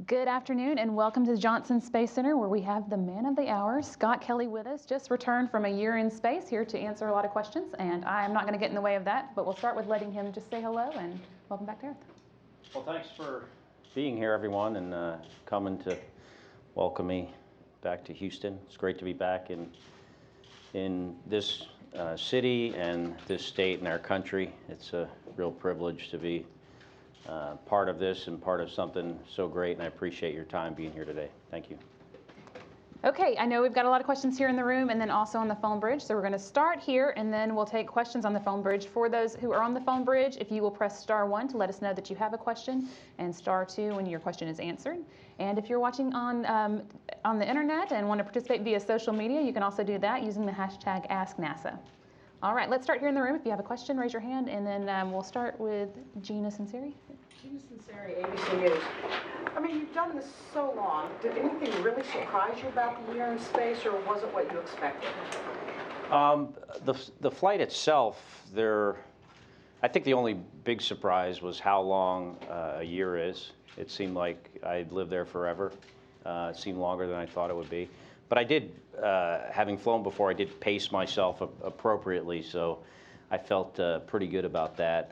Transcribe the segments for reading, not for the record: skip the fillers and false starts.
Good afternoon and welcome to the Johnson Space Center, where we have the man of the hour, Scott Kelly, with us. Just returned from a year in space, here to answer a lot of questions, and I'm not going to get in the way of that, but we'll start with letting him just say hello and welcome back to Earth. Well, thanks for being here, everyone, and coming to welcome me back to Houston. It's great to be back in this city and this state and our country. It's a real privilege to be part of this and part of something so great, and I appreciate your time being here today. Thank you. Okay, I know we've got a lot of questions here in the room and then also on the phone bridge, so we're going to start here and then we'll take questions on the phone bridge. For those who are on the phone bridge, if you will press *1 to let us know that you have a question, and *2 when your question is answered. And if you're watching on the internet and want to participate via social media, you can also do that using the hashtag #AskNASA. All right, let's start here in the room. If you have a question, raise your hand, and then we'll start with Gina Sinceri. Gina Sinceri, ABC News. I mean, you've done this so long. Did anything really surprise you about the year in space, or was it what you expected? The flight itself, I think the only big surprise was how long a year is. It seemed like I'd lived there forever. It seemed longer than I thought it would be. But I did, having flown before, I did pace myself appropriately, so I felt pretty good about that.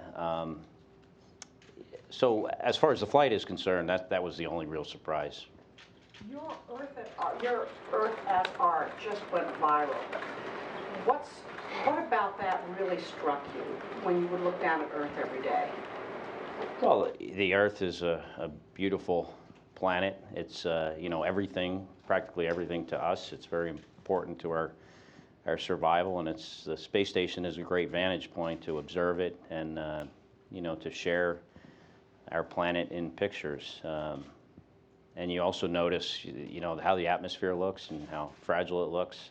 So as far as the flight is concerned, that was the only real surprise. Your Earth as Art just went viral. What about that really struck you when you would look down at Earth every day? Well, the Earth is a beautiful planet. It's everything, practically everything to us. It's very important to our survival, and the space station is a great vantage point to observe it and to share our planet in pictures. And you also notice how the atmosphere looks and how fragile it looks.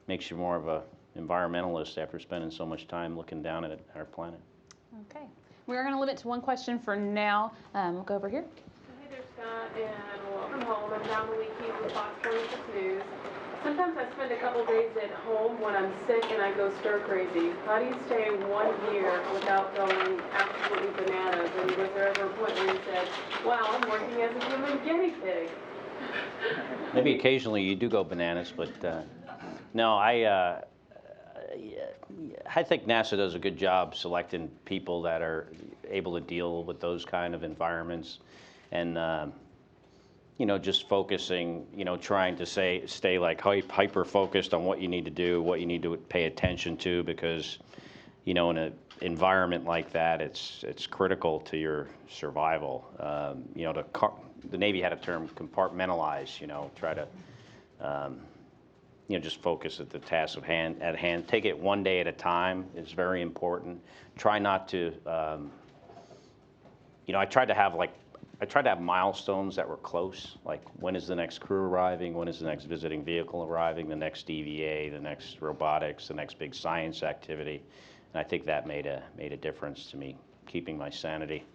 Makes you more of an environmentalist after spending so much time looking down at our planet. Okay, we're going to limit to one question for now. We'll go over here. Hey there, Scott, and welcome home. I'm Don Leakey from Fox 26 News. Sometimes I spend a couple days at home when I'm sick and I go stir crazy. How do you stay 1 year without going absolutely bananas? And was there ever a point where you said, wow, I'm working as a human guinea pig? Maybe occasionally you do go bananas, but no, I think NASA does a good job selecting people that are able to deal with those kind of environments, and just focusing, trying to stay like hyper focused on what you need to do, what you need to pay attention to, because in an environment like that, it's critical to your survival. The Navy had a term, compartmentalize. Try to just focus at the task at hand. Take it one day at a time is very important. Try not to, I tried to have milestones that were close, like when is the next crew arriving, when is the next visiting vehicle arriving, the next DVA, the next robotics, the next big science activity. And I think that made a difference to me, keeping my sanity.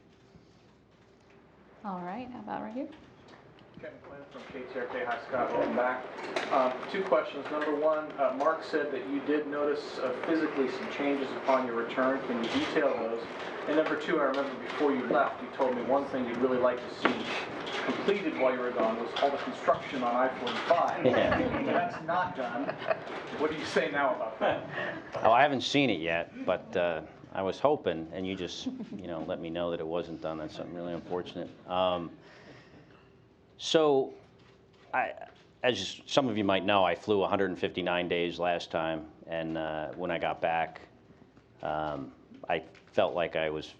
All right, how about right here? Kevin Quinn from KTRK. Hi, Scott. Welcome back. Two questions. Number one, Mark said that you did notice physically some changes upon your return. Can you detail those? And number two, I remember before you left, you told me one thing you'd really like to see completed while you were gone was all the construction on I-45. Yeah. That's not done. What do you say now about that? Oh, I haven't seen it yet, but I was hoping, and you just let me know that it wasn't done. That's something really unfortunate. So, as some of you might know, I flew 159 days last time, and when I got back, I felt like I was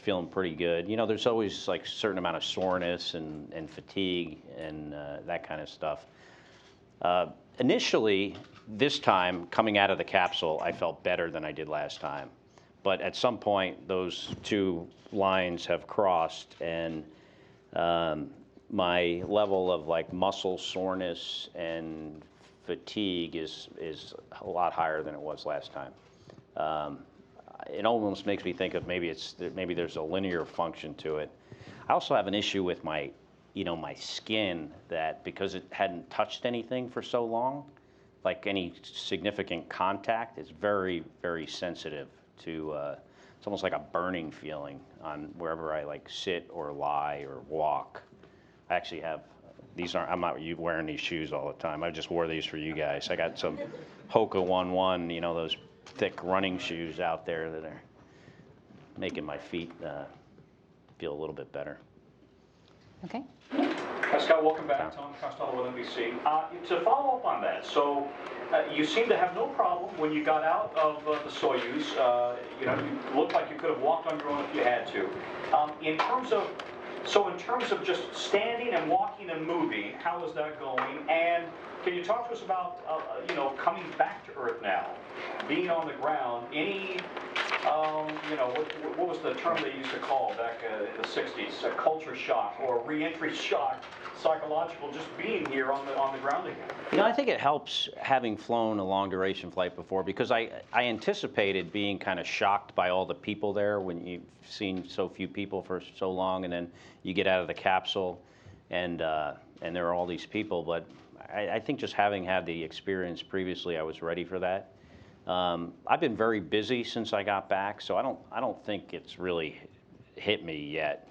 feeling pretty good. There's always like a certain amount of soreness and fatigue and that kind of stuff. Initially, this time, coming out of the capsule, I felt better than I did last time. But at some point, those two lines have crossed, and my level of like muscle soreness and fatigue is a lot higher than it was last time. It almost makes me think of maybe there's a linear function to it. I also have an issue with my skin, that because it hadn't touched anything for so long, like any significant contact, it's very, very sensitive to. It's almost like a burning feeling on wherever I like sit or lie or walk. I actually have, these aren't, I'm not wearing these shoes all the time. I just wore these for you guys. I got some Hoka 1-1, you know, those thick running shoes out there that are making my feet feel a little bit better. Okay. Hi, Scott. Welcome back. Tom Costello with NBC. To follow up on that, so you seem to have no problem when you got out of the Soyuz. You know, you looked like you could have walked on your own if you had to. In terms of just standing and walking and moving, how is that going? And can you talk to us about, you know, coming back to Earth now, being on the ground? Any, you know, what was the term they used to call back in the 60s? A culture shock or re-entry shock, psychological, just being here on the ground again? You know, I think it helps having flown a long duration flight before, because I anticipated being kind of shocked by all the people there when you've seen so few people for so long, and then you get out of the capsule and there are all these people. But I think just having had the experience previously, I was ready for that. I've been very busy since I got back, so I don't think it's really hit me yet.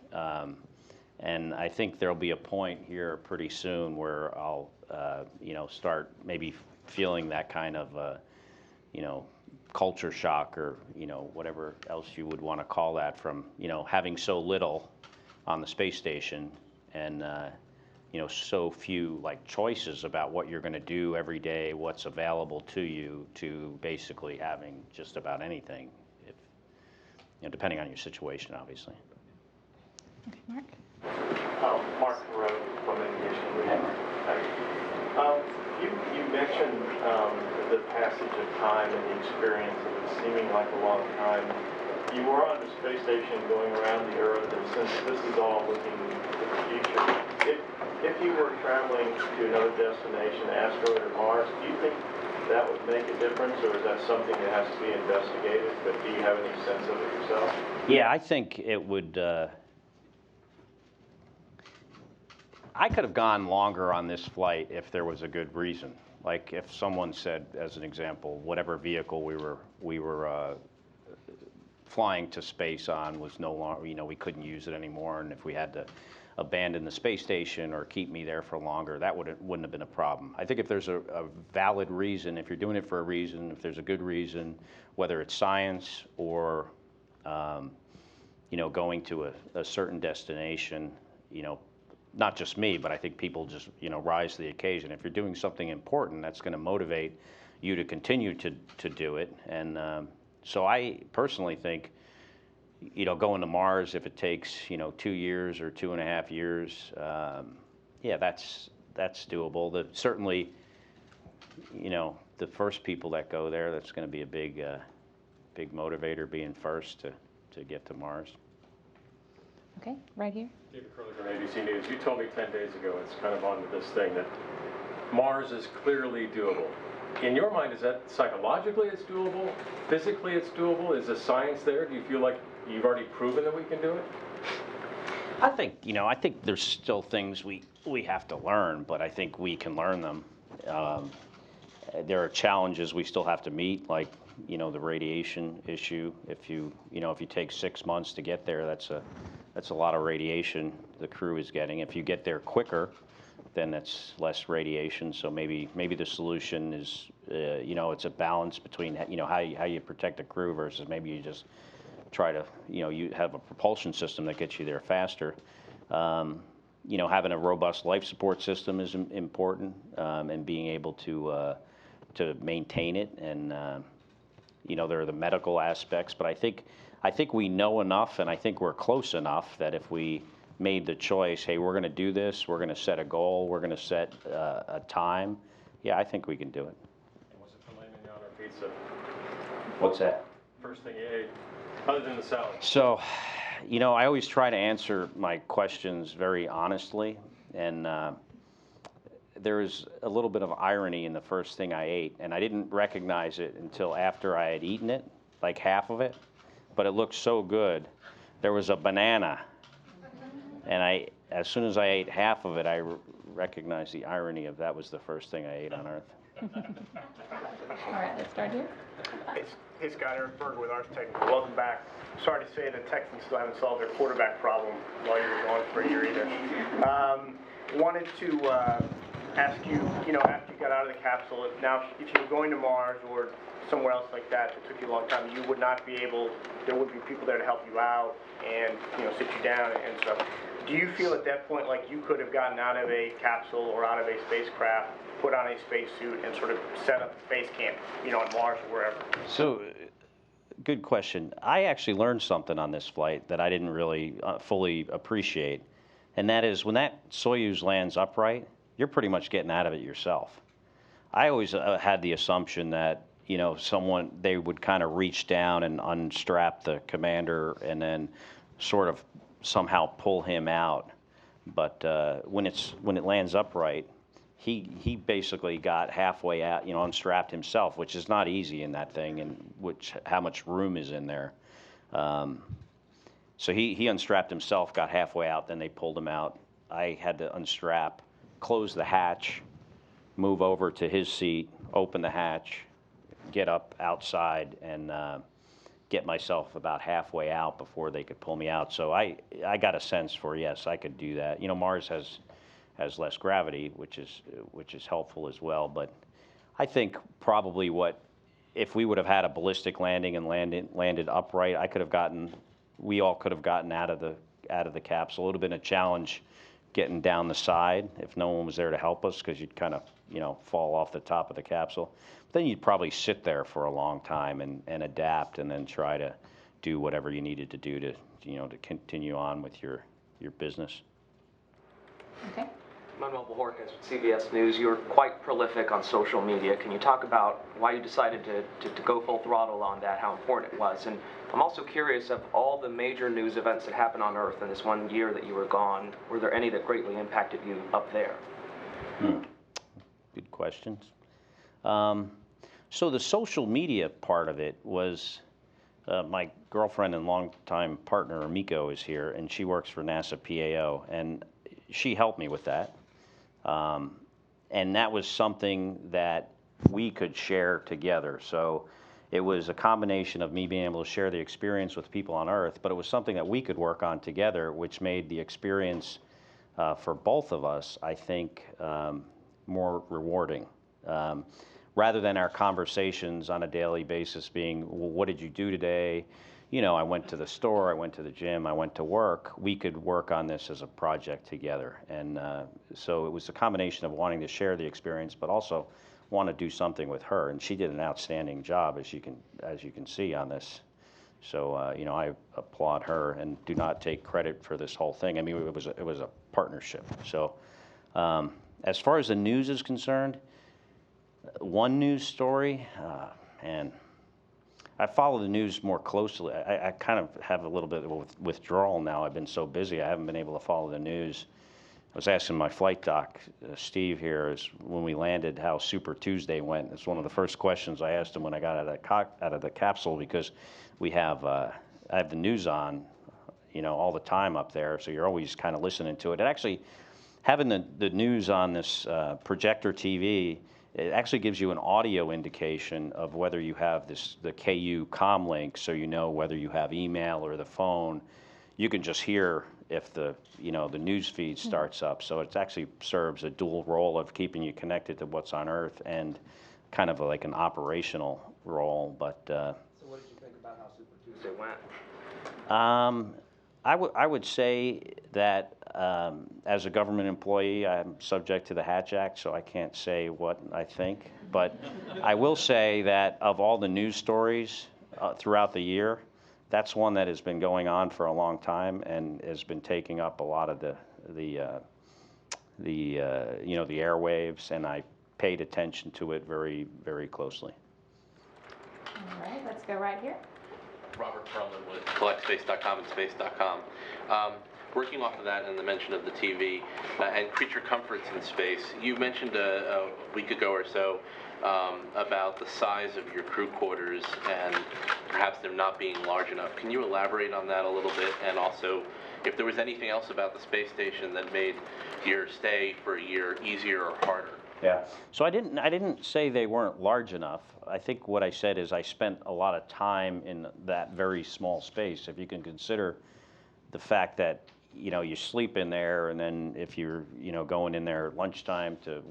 And I think there'll be a point here pretty soon where I'll, you know, start maybe feeling that kind of, you know, culture shock, or, you know, whatever else you would want to call that, from, you know, having so little on the space station and, you know, so few like choices about what you're going to do every day, what's available to you, to basically having just about anything, if, you know, depending on your situation, obviously. Okay, Mark. Mark Rowe from Aviation. You mentioned the passage of time and the experience of it seeming like a long time. You were on the space station going around the Earth, and since this is all looking to the future, if you were traveling to another destination, asteroid or Mars, do you think that would make a difference, or is that something that has to be investigated? But do you have any sense of it yourself? Yeah, I think it would. I could have gone longer on this flight if there was a good reason. Like if someone said, as an example, whatever vehicle we were flying to space on was no longer, you know, we couldn't use it anymore, and if we had to abandon the space station or keep me there for longer, that wouldn't have been a problem. I think if there's a valid reason, if you're doing it for a reason, if there's a good reason, whether it's science or you know, going to a certain destination, you know, not just me, but I think people just, you know, rise to the occasion. If you're doing something important, that's going to motivate you to continue to do it. And so I personally think, you know, going to Mars, if it takes, you know, 2 years or 2.5 years, yeah, that's doable. Certainly, you know, the first people that go there, that's going to be a big motivator, being first to get to Mars. Okay, right here. David Curley from ABC News. You told me 10 days ago, it's kind of on this thing, that Mars is clearly doable. In your mind, is that psychologically it's doable? Physically it's doable? Is the science there? Do you feel like you've already proven that we can do it? I think, you know, I think there's still things we have to learn, but I think we can learn them. There are challenges we still have to meet, like, you know, the radiation issue. If you take 6 months to get there, that's a lot of radiation the crew is getting. If you get there quicker, then that's less radiation. So maybe the solution is, you know, it's a balance between, you know, how you protect the crew versus maybe you just try to, you know, you have a propulsion system that gets you there faster. You know, having a robust life support system is important, and being able to maintain it. And you know, there are the medical aspects, but I think we know enough, and I think we're close enough that if we made the choice, hey, we're going to do this, we're going to set a goal, we're going to set a time, yeah, I think we can do it. And was it filet mignon or pizza? What's that? First thing you ate, other than the salad? So, you know, I always try to answer my questions very honestly, and there was a little bit of irony in the first thing I ate, and I didn't recognize it until after I had eaten it, like half of it, but it looked so good. There was a banana, and as soon as I ate half of it, I recognized the irony of that was the first thing I ate on Earth. All right, let's start here. Hey Scott, Eric Berger with Ars Technica. Welcome back. Sorry to say the Texans still haven't solved their quarterback problem while you were gone for a year either. Wanted to ask you, after you got out of the capsule, now if you were going to Mars or somewhere else like that took you a long time, you would not be able, there would be people there to help you out and, sit you down and stuff. Do you feel at that point like you could have gotten out of a capsule or out of a spacecraft, put on a spacesuit, and sort of set up a base camp, on Mars or wherever? So, good question. I actually learned something on this flight that I didn't really fully appreciate, and that is when that Soyuz lands upright, you're pretty much getting out of it yourself. I always had the assumption that, they would kind of reach down and unstrap the commander and then sort of somehow pull him out. But when it lands upright, he basically got halfway out, unstrapped himself, which is not easy in that thing, and how much room is in there. So he unstrapped himself, got halfway out, then they pulled him out. I had to unstrap, close the hatch, move over to his seat, open the hatch, get up outside, and get myself about halfway out before they could pull me out. So I got a sense for, yes, I could do that. Mars has less gravity, which is helpful as well. But I think probably if we would have had a ballistic landing and landed upright, we all could have gotten out of the capsule. It would have been a challenge getting down the side if no one was there to help us, because you'd kind of fall off the top of the capsule. But then you'd probably sit there for a long time and adapt, and then try to do whatever you needed to do to to continue on with your business. Okay. Manuel Bojorquez with CBS News. You're quite prolific on social media. Can you talk about why you decided to go full throttle on that, how important it was? And I'm also curious, of all the major news events that happened on Earth in this 1 year that you were gone, were there any that greatly impacted you up there? Good questions. So the social media part of it was, my girlfriend and longtime partner, Miko, is here, and she works for NASA PAO, and she helped me with that. And that was something that we could share together. So it was a combination of me being able to share the experience with people on Earth, but it was something that we could work on together, which made the experience for both of us, I think, more rewarding. Rather than our conversations on a daily basis being, well, what did you do today? I went to the store, I went to the gym, I went to work. We could work on this as a project together. And so it was a combination of wanting to share the experience, but also want to do something with her. And she did an outstanding job, as you can see on this. So, I applaud her and do not take credit for this whole thing. I mean, it was a partnership. So, as far as the news is concerned, one news story, and I follow the news more closely. I kind of have a little bit of withdrawal now. I've been so busy, I haven't been able to follow the news. I was asking my flight doc, Steve here, when we landed, how Super Tuesday went. It's one of the first questions I asked him when I got out of the capsule, because I have the news on, all the time up there, so you're always kind of listening to it. And actually, having the news on this projector TV, it actually gives you an audio indication of whether you have the KU comm link, so whether you have email or the phone. You can just hear if the news feed starts up. So it actually serves a dual role of keeping you connected to what's on Earth and kind of like an operational role. But so what did you think about how Super Tuesday went? I would say that as a government employee, I'm subject to the Hatch Act, so I can't say what I think. But I will say that of all the news stories throughout the year, that's one that has been going on for a long time and has been taking up a lot of the airwaves, and I paid attention to it very, very closely. All right, let's go right here. Robert Perlman with collectspace.com and space.com. Working off of that and the mention of the TV and creature comforts in space, you mentioned a week ago or so about the size of your crew quarters and perhaps them not being large enough. Can you elaborate on that a little bit? And also, if there was anything else about the space station that made your stay for a year easier or harder? Yeah. So I didn't say they weren't large enough. I think what I said is I spent a lot of time in that very small space. If you can consider the fact that you know, you sleep in there, and then if you're, you know, going in there at lunchtime to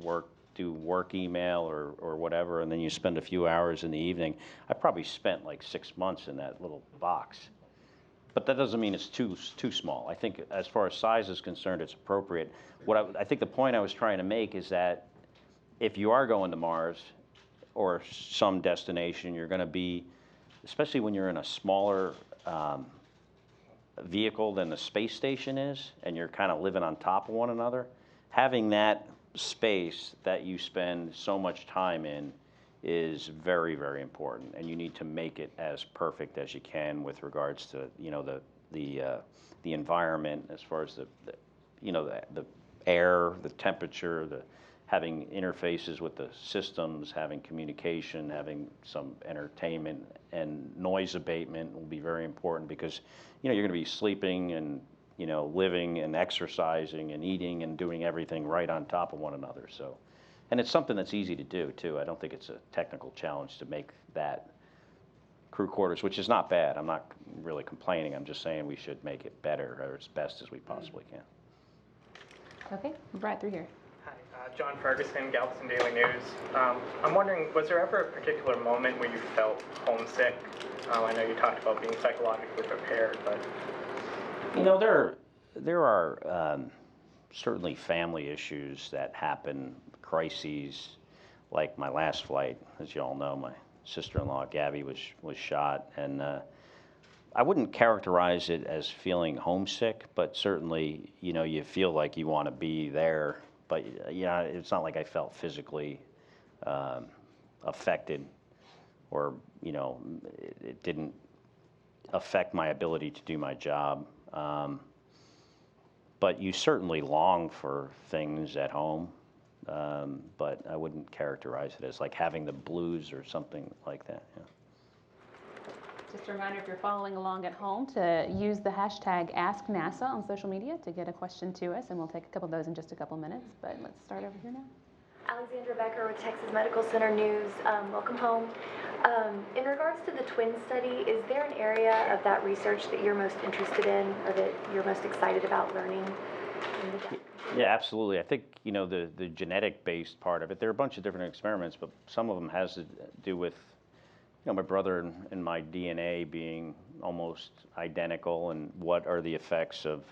do work email or whatever, and then you spend a few hours in the evening. I probably spent like 6 months in that little box. But that doesn't mean it's too small. I think as far as size is concerned, it's appropriate. What I think the point I was trying to make is that if you are going to Mars or some destination, you're going to be, especially when you're in a smaller vehicle than the space station is, and you're kind of living on top of one another, having that space that you spend so much time in is very, very important, and you need to make it as perfect as you can with regards to, you know, the environment, as far as the you know, the air, the temperature, having interfaces with the systems, having communication, having some entertainment, and noise abatement will be very important, because, you know, you're going to be sleeping and, you know, living and exercising and eating and doing everything right on top of one another. So, and it's something that's easy to do too. I don't think it's a technical challenge to make that crew quarters, which is not bad. I'm not really complaining. I'm just saying we should make it better, or as best as we possibly can. Okay, right through here. Hi, John Ferguson, Galveston Daily News. I'm wondering, was there ever a particular moment where you felt homesick? I know you talked about being psychologically prepared, but... You know, there are certainly family issues that happen, crises, like my last flight. As you all know, my sister-in-law Gabby was shot, and I wouldn't characterize it as feeling homesick, but certainly, you know, you feel like you want to be there, but yeah, it's not like I felt physically affected, or, you know, it didn't affect my ability to do my job. But you certainly long for things at home, but I wouldn't characterize it as like having the blues or something like that. Yeah. Just a reminder, if you're following along at home, to use the hashtag AskNASA on social media to get a question to us, and we'll take a couple of those in just a couple minutes. But let's start over here now. Alexandra Becker with Texas Medical Center News. Welcome home. In regards to the twin study, is there an area of that research that you're most interested in, or that you're most excited about learning? Yeah, absolutely. I think, you know, the genetic-based part of it, there are a bunch of different experiments, but some of them has to do with, you know, my brother and my DNA being almost identical, and what are the effects of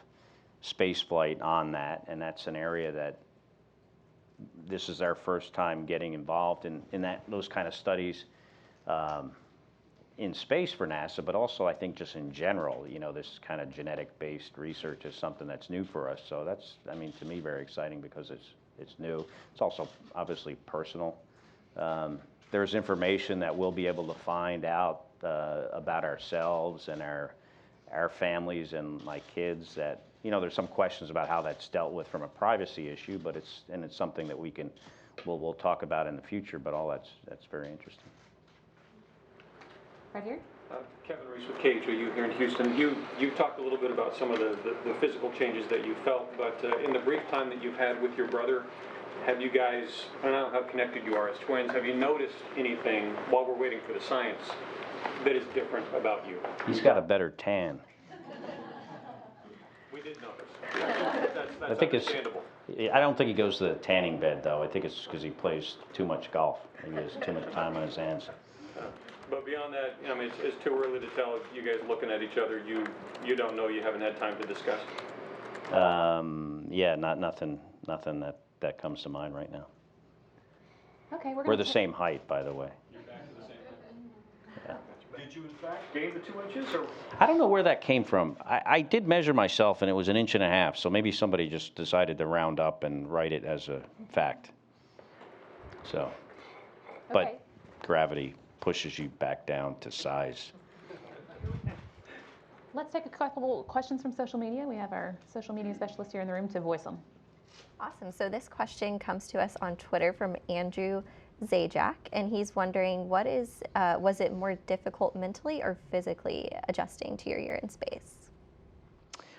spaceflight on that. And that's an area that this is our first time getting involved in those kind of studies in space for NASA, but also I think just in general, you know, this kind of genetic-based research is something that's new for us. So that's, I mean, to me, very exciting, because it's new. It's also obviously personal. There's information that we'll be able to find out about ourselves and our families and my kids that, you know, there's some questions about how that's dealt with from a privacy issue, but it's something that we'll talk about in the future, but all that's very interesting. Right here. Kevin Reese with KHOU here in Houston. You talked a little bit about some of the physical changes that you felt, but in the brief time that you've had with your brother, have you guys, I don't know how connected you are as twins, have you noticed anything while we're waiting for the science that is different about you? He's got a better tan. We did notice. That's I think understandable. I don't think he goes to the tanning bed, though. I think it's because he plays too much golf. He has too much time on his hands. But beyond that, I mean, it's too early to tell. You guys looking at each other, you don't know, you haven't had time to discuss. Yeah, nothing that comes to mind right now. Okay, we're the same height, by the way. You're back to the same thing. Yeah. Did you in fact gain the 2 inches, or? I don't know where that came from. I did measure myself, and it was 1.5 inches. So maybe somebody just decided to round up and write it as a fact. So, but gravity pushes you back down to size. Let's take a couple questions from social media. We have our social media specialist here in the room to voice them. Awesome. So this question comes to us on Twitter from Andrew Zajac, and he's wondering, was it more difficult mentally or physically adjusting to your year in space?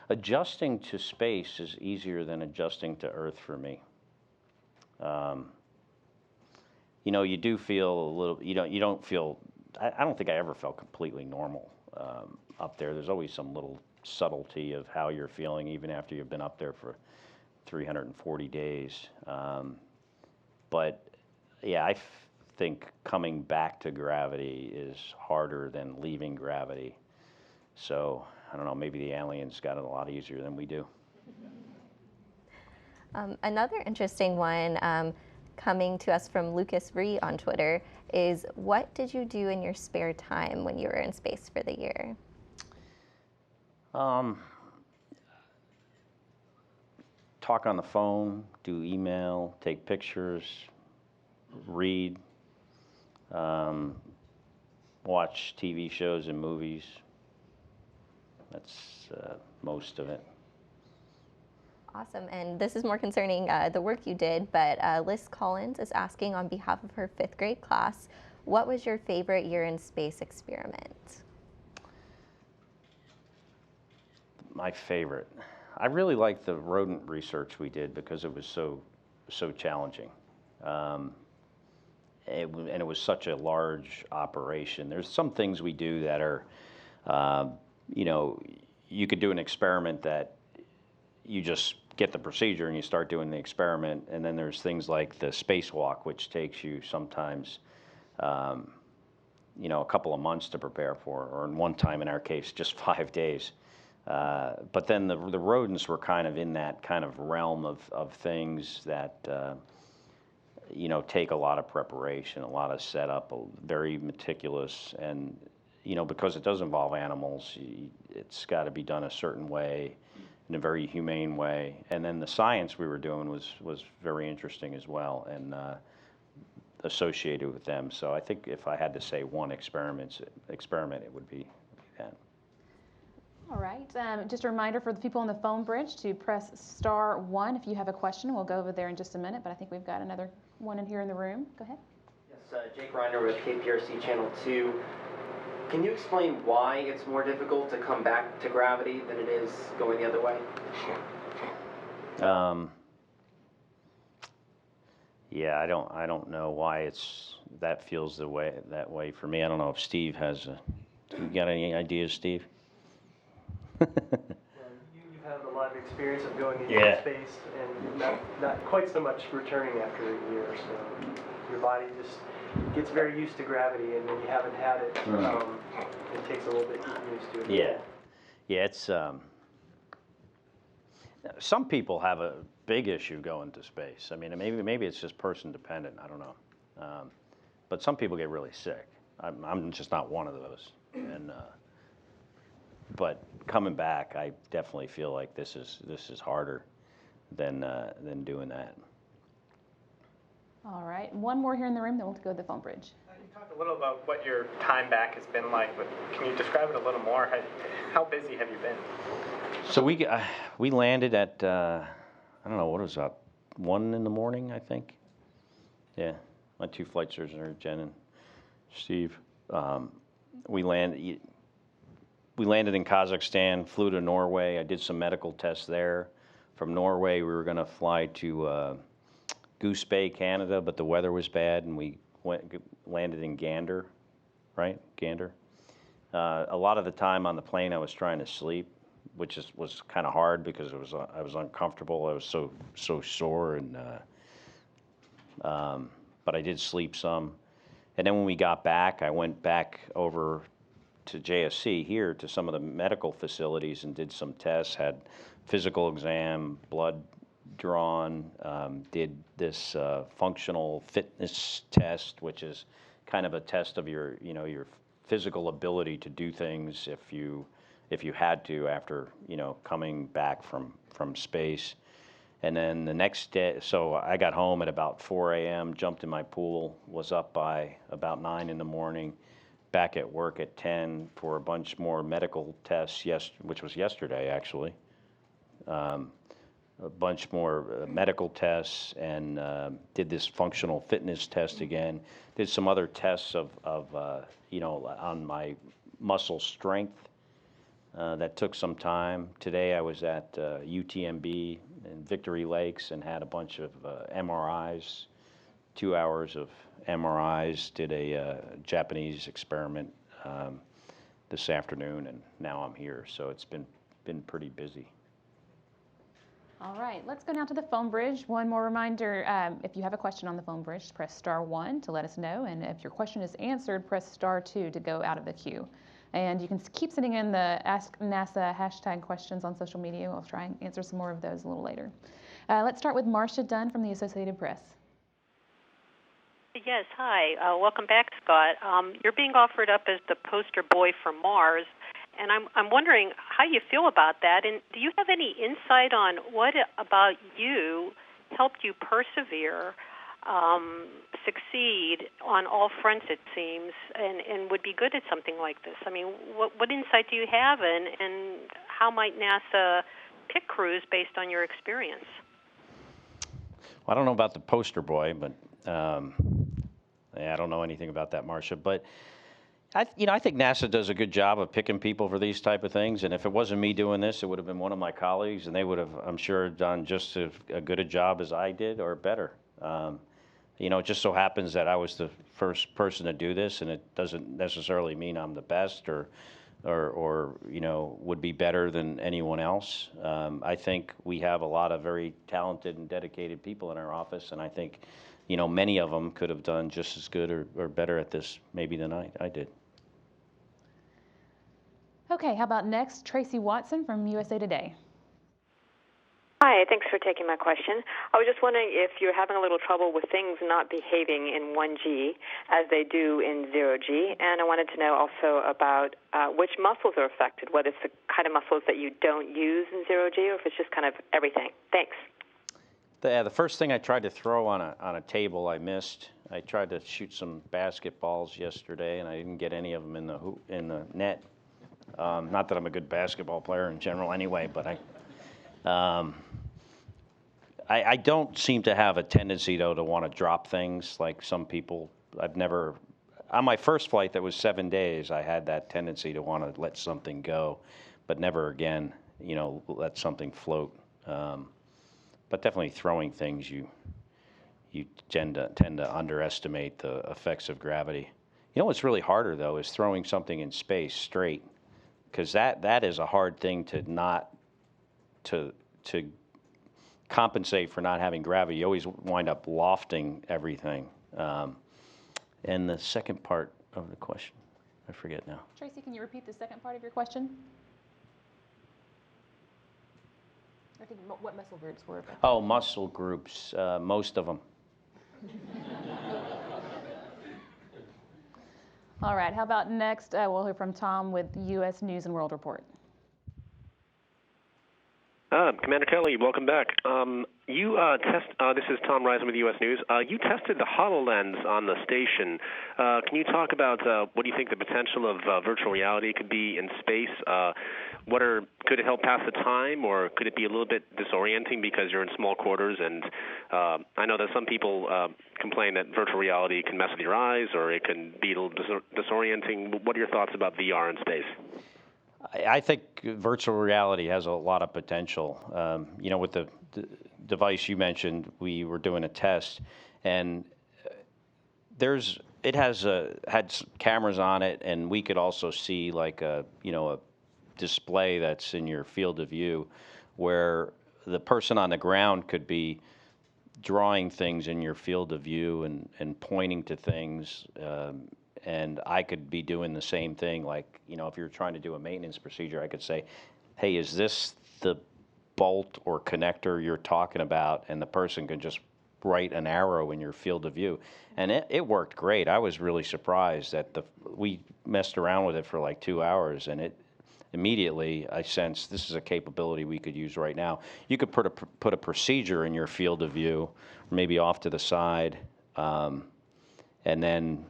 Adjusting to space is easier than adjusting to Earth for me. You know, you do feel a little, you don't feel, I don't think I ever felt completely normal up there. There's always some little subtlety of how you're feeling even after you've been up there for 340 days. But yeah, I think coming back to gravity is harder than leaving gravity. So I don't know, maybe the aliens got it a lot easier than we do. Another interesting one coming to us from Lucas Ree on Twitter is, what did you do in your spare time when you were in space for the year? Talk on the phone, do email, take pictures, read, watch TV shows and movies. That's most of it. Awesome, and this is more concerning the work you did, but Liz Collins is asking on behalf of her 5th grade class, what was your favorite year in space experiment? My favorite. I really liked the rodent research we did because it was so challenging. And it was such a large operation. There's some things we do that are, you know, you could do an experiment that you just get the procedure and you start doing the experiment, and then there's things like the Spacewalk, which takes you sometimes, you know, a couple of months to prepare for, or in one time in our case, just 5 days. But then the rodents were kind of in that kind of realm of things that, you know, take a lot of preparation, a lot of setup, very meticulous, and, you know, because it does involve animals, it's got to be done a certain way, in a very humane way. And then the science we were doing was very interesting as well, and associated with them. So I think if I had to say one experiment, it would be that. All right, just a reminder for the people on the phone bridge to press *1 if you have a question. We'll go over there in just a minute, but I think we've got another one in here in the room. Go ahead. Yes, Jake Reiner with KPRC Channel 2. Can you explain why it's more difficult to come back to gravity than it is going the other way? Yeah, I don't know why that feels that way for me. I don't know if Steve has you got any ideas, Steve? You've had a lot of experience of going into space and not quite so much returning after a year, so your body just gets very used to gravity, and when you haven't had it, it takes a little bit getting used to it. Yeah, it's some people have a big issue going to space. I mean, maybe it's just person dependent. I don't know, but some people get really sick. I'm just not one of those, and but coming back, I definitely feel like this is harder than doing that. All right, one more here in the room, then we'll go to the phone bridge. You talked a little about what your time back has been like, but can you describe it a little more? How busy have you been? So we landed at I don't know, what was that, 1 in the morning, I think. Yeah, my 2 flight surgeons are Jen and Steve. We landed in Kazakhstan, flew to Norway. I did some medical tests there. From Norway, we were going to fly to Goose Bay, Canada, but the weather was bad, and we landed in Gander, right? Gander. A lot of the time on the plane, I was trying to sleep, which was kind of hard because I was uncomfortable. I was so sore, and but I did sleep some. And then when we got back, I went back over to JSC here to some of the medical facilities and did some tests, had physical exam, blood drawn, did this functional fitness test, which is kind of a test of your physical ability to do things if you had to after coming back from space. And then the next day, so I got home at about 4 a.m., jumped in my pool, was up by about 9 in the morning, back at work at 10 for a bunch more medical tests, which was yesterday actually. A bunch more medical tests, and did this functional fitness test again. Did some other tests of on my muscle strength. That took some time. Today I was at UTMB in Victory Lakes and had a bunch of MRIs, 2 hours of MRIs, did a Japanese experiment this afternoon, and now I'm here. So it's been been pretty busy. All right, let's go now to the phone bridge. One more reminder, if you have a question on the phone bridge, press *1 to let us know. And if your question is answered, press *2 to go out of the queue. And you can keep sending in the Ask NASA hashtag questions on social media. We'll try and answer some more of those a little later. Let's start with Marcia Dunn from the Associated Press. Yes, hi. Welcome back, Scott. You're being offered up as the poster boy for Mars. And I'm wondering how you feel about that, and do you have any insight on what about you helped you persevere, succeed on all fronts, it seems, and would be good at something like this? I mean, what insight do you have, and how might NASA pick crews based on your experience? Well, I don't know about the poster boy, but I don't know anything about that, Marcia, but I think NASA does a good job of picking people for these type of things. And if it wasn't me doing this, it would have been one of my colleagues, and they would have, I'm sure, done just as good a job as I did or better. It just so happens that I was the first person to do this, and it doesn't necessarily mean I'm the best or would be better than anyone else. I think we have a lot of very talented and dedicated people in our office, and I think, many of them could have done just as good or better at this maybe than I did. Okay, how about next, Tracy Watson from USA Today. Hi, thanks for taking my question. I was just wondering if you're having a little trouble with things not behaving in 1G as they do in 0G, and I wanted to know also about which muscles are affected, whether it's the kind of muscles that you don't use in 0G or if it's just kind of everything. Thanks. The first thing I tried to throw on a table, I missed. I tried to shoot some basketballs yesterday, and I didn't get any of them in the net. Not that I'm a good basketball player in general anyway, but I don't seem to have a tendency, though, to want to drop things like some people. On my first flight that was 7 days, I had that tendency to want to let something go, but never again, let something float. But definitely throwing things, you tend to underestimate the effects of gravity. What's really harder, though, is throwing something in space straight, because that is a hard thing to compensate for not having gravity. You always wind up lofting everything. And the second part of the question, I forget now. Tracy, can you repeat the second part of your question? I think what muscle groups were affected? Oh, muscle groups, most of them. All right, how about next? We'll hear from Tom with U.S. News and World Report. Commander Kelly, welcome back. This is Tom Risen with U.S. News. You tested the HoloLens on the station. Can you talk about what do you think the potential of virtual reality could be in space? Could it help pass the time, or could it be a little bit disorienting because you're in small quarters? And I know that some people complain that virtual reality can mess with your eyes, or it can be a little disorienting. What are your thoughts about VR in space? I think virtual reality has a lot of potential. With the device you mentioned, we were doing a test, and it had cameras on it, and we could also see like a display that's in your field of view, where the person on the ground could be drawing things in your field of view and pointing to things. And I could be doing the same thing, like, if you're trying to do a maintenance procedure, I could say, hey, is this the bolt or connector you're talking about? And the person can just write an arrow in your field of view. And it worked great. I was really surprised that we messed around with it for like 2 hours, and immediately I sensed this is a capability we could use right now. You could put a procedure in your field of view, maybe off to the side, and then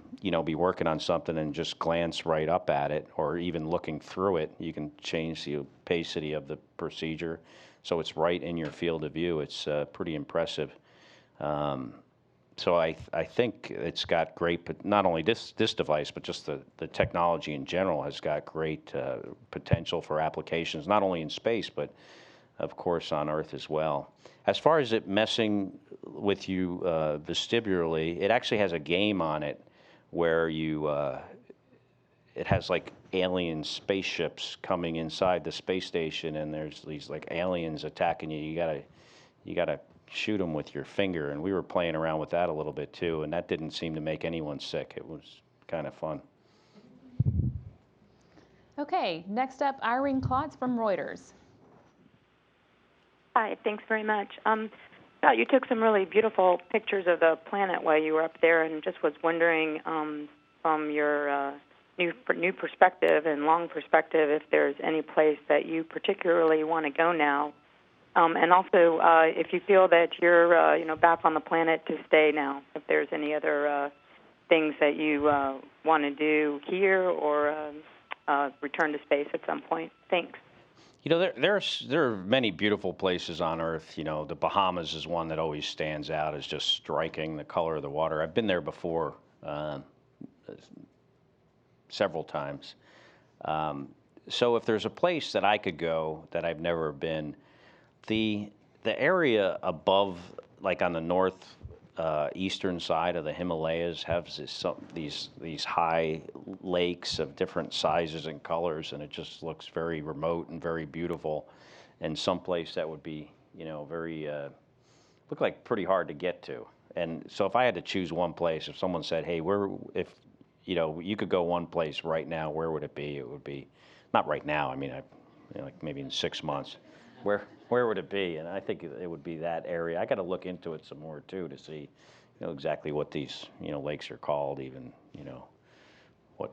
be working on something and just glance right up at it, or even looking through it. You can change the opacity of the procedure so it's right in your field of view. It's pretty impressive. So I think it's got great, not only this device, but just the technology in general has got great potential for applications, not only in space, but of course on Earth as well. As far as it messing with you vestibularly, it actually has a game on it where it has like alien spaceships coming inside the space station, and there's these like aliens attacking you. You gotta shoot them with your finger, and we were playing around with that a little bit too, and that didn't seem to make anyone sick. It was kind of fun. Okay, next up, Irene Klotz from Reuters. Hi, thanks very much. Scott, you took some really beautiful pictures of the planet while you were up there, and just was wondering from your new perspective and long perspective if there's any place that you particularly want to go now, and also if you feel that you're back on the planet to stay now, if there's any other things that you want to do here or return to space at some point. Thanks. There are many beautiful places on Earth. The Bahamas is one that always stands out as just striking, the color of the water. I've been there before several times. So if there's a place that I could go that I've never been, the area above, like on the north eastern side of the Himalayas, has these high lakes of different sizes and colors, and it just looks very remote and very beautiful, and someplace that would be very look like pretty hard to get to. And so if I had to choose one place, if someone said, hey, if you could go one place right now, where would it be? It would be not right now. I mean, like maybe in 6 months. Where would it be? And I think it would be that area. I got to look into it some more too to see, exactly what these lakes are called, even what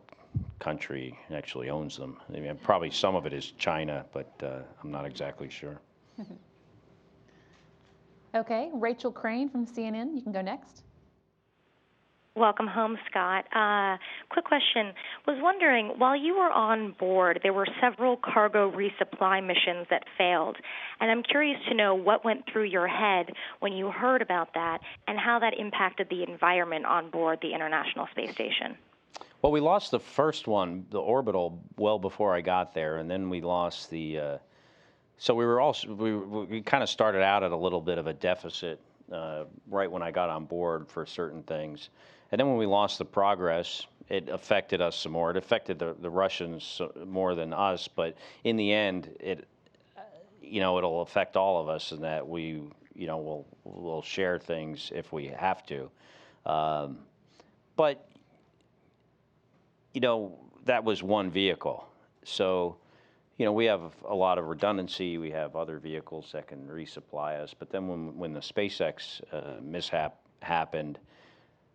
country actually owns them. I mean, probably some of it is China, but I'm not exactly sure. Okay, Rachel Crane from CNN, you can go next. Welcome home, Scott. Quick question. Was wondering, while you were on board, there were several cargo resupply missions that failed. And I'm curious to know what went through your head when you heard about that and how that impacted the environment on board the International Space Station. Well, we lost the first one, the orbital, well before I got there, and then we lost the... so we kind of started out at a little bit of a deficit right when I got on board for certain things. And then when we lost the Progress, it affected us some more. It affected the Russians more than us, but in the end, it'll affect all of us in that we, we'll share things if we have to. But, that was one vehicle. So, we have a lot of redundancy. We have other vehicles that can resupply us. But then when the SpaceX mishap happened,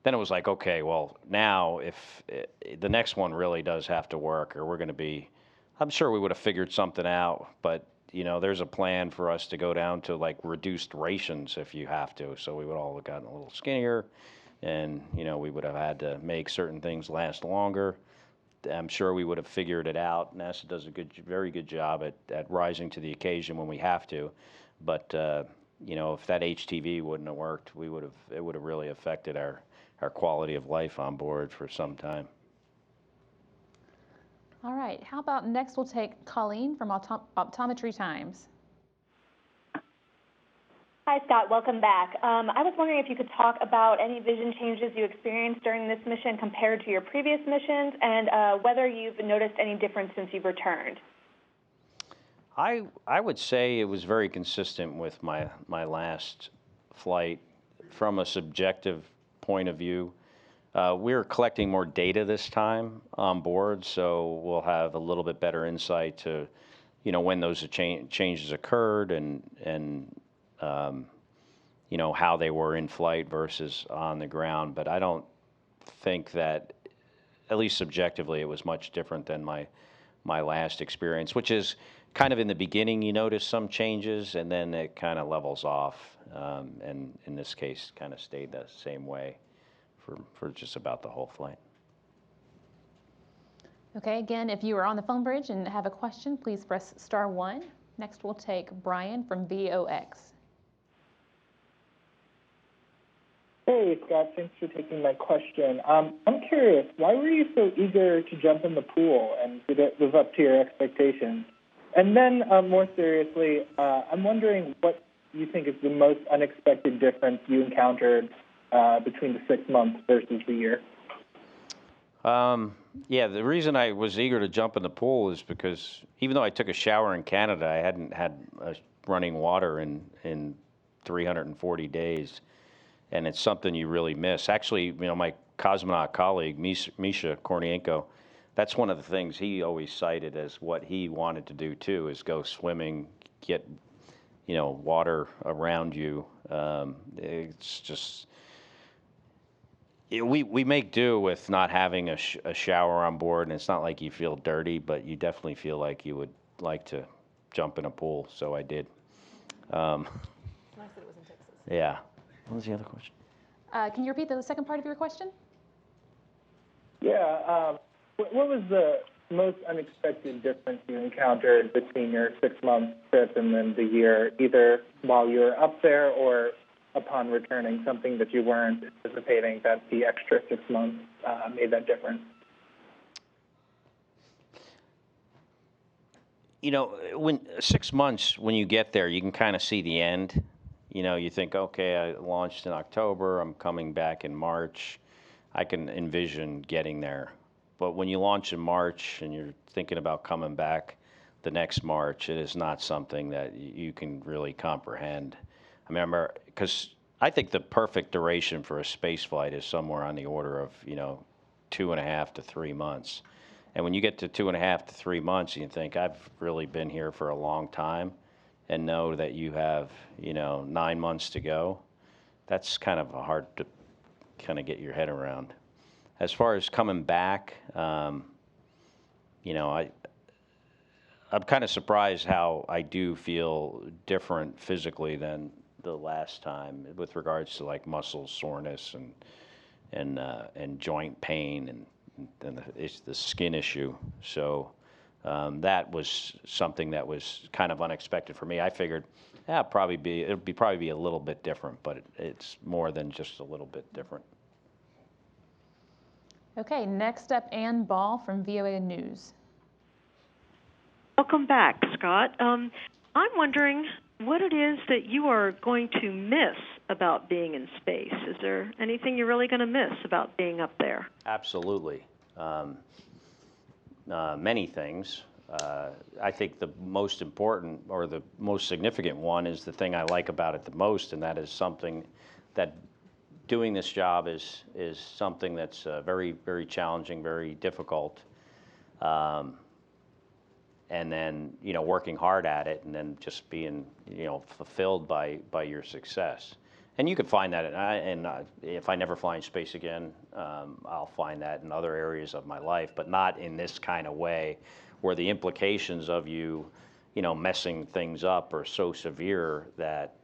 then it was like, okay, well, now if the next one really does have to work, or we're going to be, I'm sure we would have figured something out, but, there's a plan for us to go down to like reduced rations if you have to. So we would all have gotten a little skinnier, and, we would have had to make certain things last longer. I'm sure we would have figured it out. NASA does a very good job at rising to the occasion when we have to. But, if that HTV wouldn't have worked, it would have really affected our quality of life on board for some time. All right, how about next we'll take Colleen from Optometry Times. Hi, Scott. Welcome back. I was wondering if you could talk about any vision changes you experienced during this mission compared to your previous missions, and whether you've noticed any difference since you've returned. I would say it was very consistent with my last flight from a subjective point of view. We're collecting more data this time on board, so we'll have a little bit better insight to, when those changes occurred and how they were in flight versus on the ground. But I don't think that, at least subjectively, it was much different than my last experience, which is kind of in the beginning you notice some changes, and then it kind of levels off, and in this case kind of stayed the same way for just about the whole flight. Okay, again, if you are on the phone bridge and have a question, please press *1. Next we'll take Brian from VOX. Hey, Scott, thanks for taking my question. I'm curious, why were you so eager to jump in the pool, and did it live up to your expectations? And then, more seriously, I'm wondering what you think is the most unexpected difference you encountered between the 6 months versus the year. Yeah, the reason I was eager to jump in the pool is because even though I took a shower in Canada, I hadn't had running water in 340 days, and it's something you really miss. Actually, you know, my cosmonaut colleague, Misha Kornienko, that's one of the things he always cited as what he wanted to do too, is go swimming, get, you know, water around you. It's just, we make do with not having a shower on board, and it's not like you feel dirty, but you definitely feel like you would like to jump in a pool, so I did. It's nice that it was in Texas. Yeah. What was the other question? Can you repeat the second part of your question? Yeah. What was the most unexpected difference you encountered between your 6-month trip and then the year, either while you were up there or upon returning, something that you weren't anticipating that the extra 6 months made that difference? You know, when 6 months, when you get there, you can kind of see the end. You know, you think, okay, I launched in October, I'm coming back in March. I can envision getting there. But when you launch in March and you're thinking about coming back the next March, it is not something that you can really comprehend. I remember, because I think the perfect duration for a space flight is somewhere on the order of, you know, 2.5 to 3 months. And when you get to 2.5 to 3 months, you think, I've really been here for a long time, and know that you have, you know, 9 months to go. That's kind of hard to kind of get your head around. As far as coming back, you know, I'm kind of surprised how I do feel different physically than the last time with regards to like muscle soreness and joint pain and the skin issue. So that was something that was kind of unexpected for me. I figured, yeah, it'd probably be a little bit different, but it's more than just a little bit different. Okay, next up, Ann Ball from VOA News. Welcome back, Scott. I'm wondering what it is that you are going to miss about being in space. Is there anything you're really going to miss about being up there? Absolutely. Many things. I think the most important or the most significant one is the thing I like about it the most, and that is something that doing this job is something that's very, very challenging, very difficult. And then, you know, working hard at it and then just being, you know, fulfilled by your success. And you can find that, if I never fly in space again, I'll find that in other areas of my life, but not in this kind of way where the implications of you know, messing things up are so severe that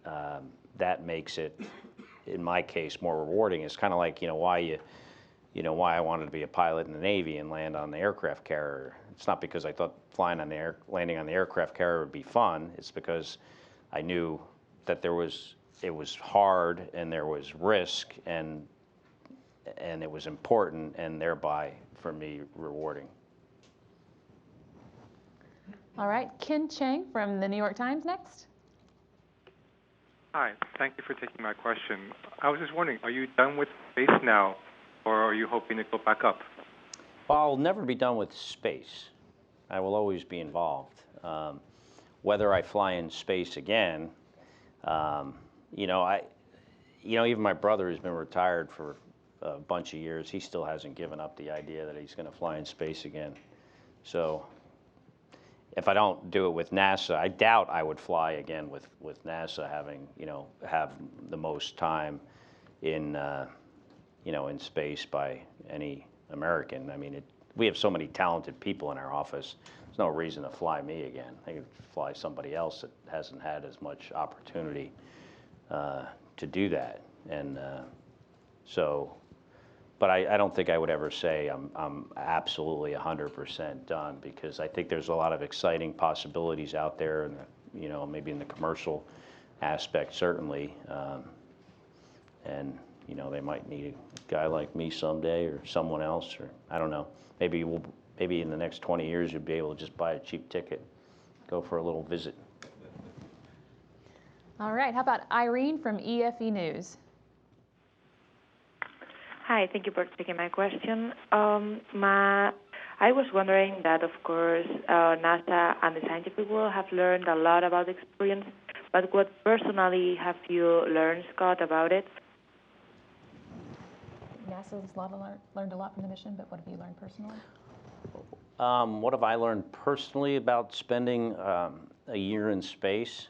that makes it, in my case, more rewarding. It's kind of like, you know, why I wanted to be a pilot in the Navy and land on the aircraft carrier. It's not because I thought landing on the aircraft carrier would be fun. It's because I knew that it was hard and there was risk and it was important and thereby, for me, rewarding. All right, Ken Chang from the New York Times next. Hi, thank you for taking my question. I was just wondering, are you done with space now, or are you hoping to go back up? Well, I'll never be done with space. I will always be involved. Whether I fly in space again, you know, even my brother who's been retired for a bunch of years, he still hasn't given up the idea that he's going to fly in space again. So if I don't do it with NASA, I doubt I would fly again with NASA having, you know, have the most time in, you know, in space by any American. I mean, we have so many talented people in our office. There's no reason to fly me again. I could fly somebody else that hasn't had as much opportunity to do that. And so, but I don't think I would ever say I'm absolutely 100% done, because I think there's a lot of exciting possibilities out there, and you know, maybe in the commercial aspect certainly, and you know, they might need a guy like me someday or someone else, or I don't know. Maybe in the next 20 years you'll be able to just buy a cheap ticket, go for a little visit. All right, how about Irene from EFE News? Hi, thank you for taking my question. I was wondering that, of course, NASA and the scientific world have learned a lot about the experience, but what personally have you learned, Scott, about it? NASA's learned a lot from the mission, but what have you learned personally? What have I learned personally about spending a year in space?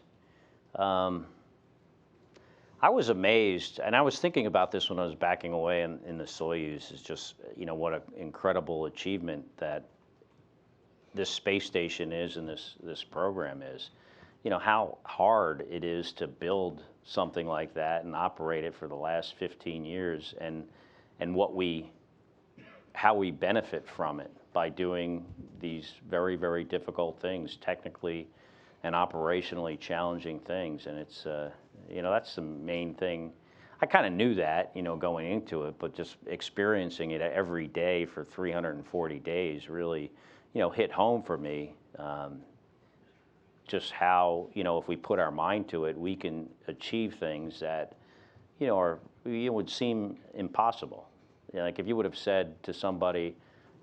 I was amazed, and I was thinking about this when I was backing away in the Soyuz, is just, what an incredible achievement that this space station is and this program is. How hard it is to build something like that and operate it for the last 15 years, and how we benefit from it by doing these very, very difficult things, technically and operationally challenging things. And it's, that's the main thing. I kind of knew that, going into it, but just experiencing it every day for 340 days really, hit home for me. Just how, if we put our mind to it, we can achieve things that, would seem impossible. Like if you would have said to somebody,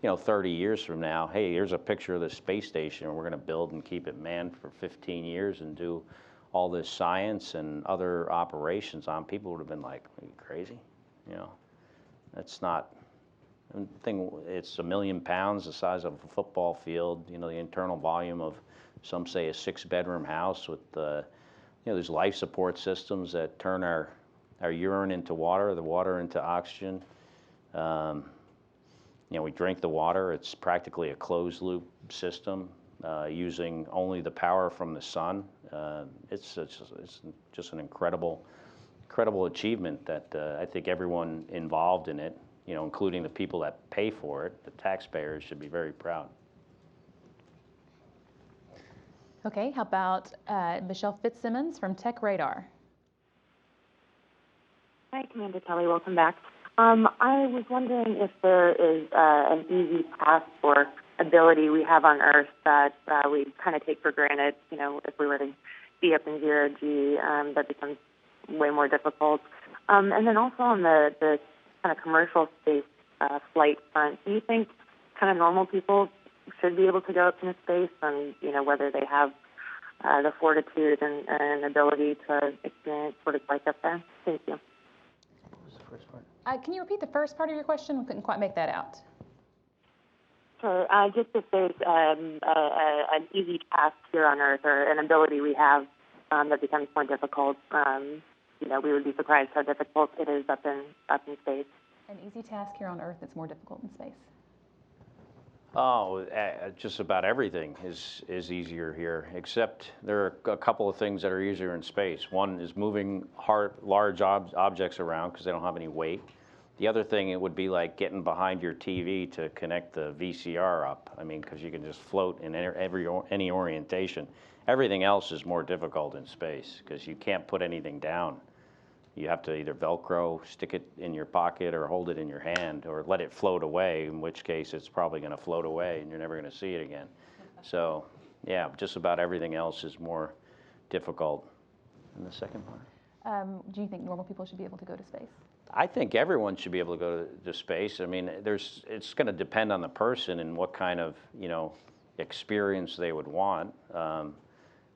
30 years from now, hey, here's a picture of the space station, and we're going to build and keep it manned for 15 years and do all this science and other operations on, people would have been like, are you crazy? That's not, it's 1 million pounds, the size of a football field, the internal volume of, some say, a 6-bedroom house with, there's life support systems that turn our urine into water, the water into oxygen. We drink the water. It's practically a closed loop system using only the power from the sun. It's just an incredible achievement that I think everyone involved in it, including the people that pay for it, the taxpayers, should be very proud. Okay, how about Michelle Fitzsimmons from Tech Radar? Hi, Commander Kelly. Welcome back. I was wondering if there is an easy path or ability we have on Earth that we kind of take for granted. If we were to be up in 0G, that becomes way more difficult. And then also on the kind of commercial space flight front, do you think kind of normal people should be able to go up into space, and whether they have the fortitude and ability to experience what it's like up there? Thank you. Can you repeat the first part of your question? We couldn't quite make that out. Sure. Just if there's an easy task here on Earth or an ability we have that becomes more difficult, we would be surprised how difficult it is up in space. An easy task here on Earth that's more difficult in space. Oh, just about everything is easier here, except there are a couple of things that are easier in space. One is moving large objects around because they don't have any weight. The other thing, it would be like getting behind your TV to connect the VCR up. I mean, because you can just float in any orientation. Everything else is more difficult in space because you can't put anything down. You have to either Velcro, stick it in your pocket, or hold it in your hand, or let it float away, in which case it's probably going to float away and you're never going to see it again. So, yeah, just about everything else is more difficult. And the second part? Do you think normal people should be able to go to space? I think everyone should be able to go to space. I mean, it's going to depend on the person and what kind of, experience they would want.